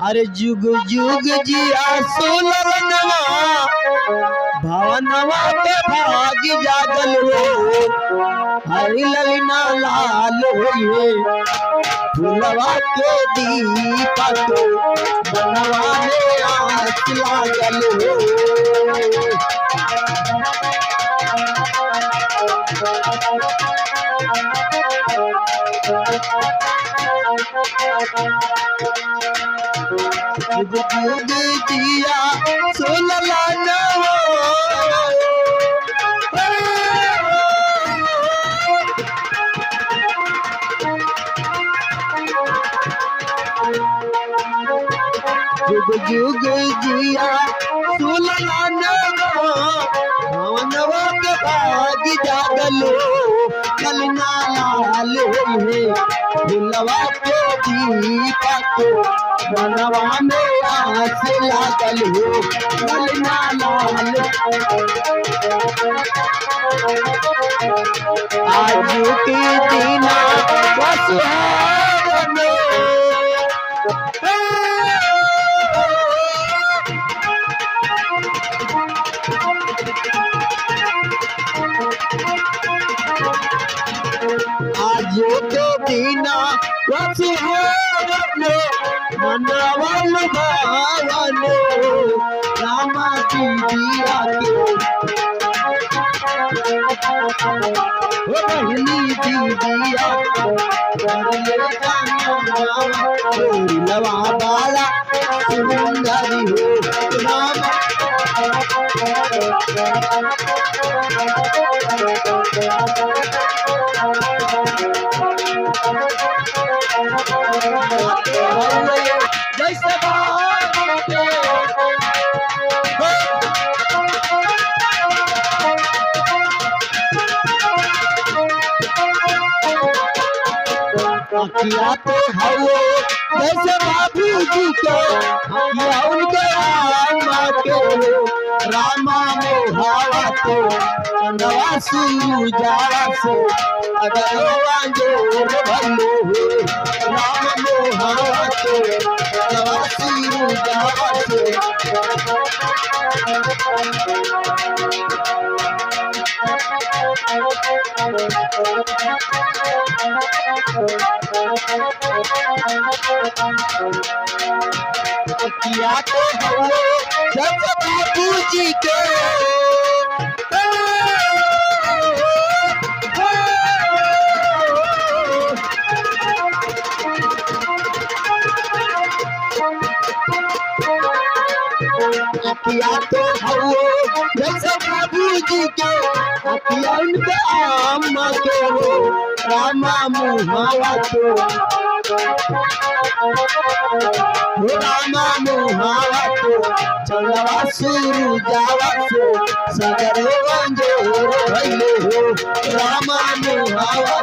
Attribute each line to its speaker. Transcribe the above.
Speaker 1: अरे जुग जुग जिया सोलरनवा भवनवा पे भाग जागल हो। हरि ललना लाल होइए फुलवा के दीपक बनवा में आस लागल हो। जुग जुग जिया सोलला नवा जुग जुग जिया सोलला नवा भवनवा के भाग जागलो ललना लाल होइए फुलवा के दीपक बनवा में आस लागल हो। ललना लाल आज के दिना सुहावन आज के दिना सुहावन मनवल भावन रामा दीदिया के बहनी दीदिया लवा बाला सुंदरी हो राम जैसे किया तो हवो जैसे बाबू जी के किया उनके रामा के रामा मोहावा तो कंदवा शुरू जावा से अगर वांजोर भलो हो राम मोहावा तो कंदवा शुरू जावा से किया तो हवो जब बाबू जी के किया तो हवो जैसे बाबू जी के किया उनके आमा के हो रामा मुहावा तो रामा मुहावा तो चलवा शुरू जावा से सगर अंजोर भइले हो रामा मुहावा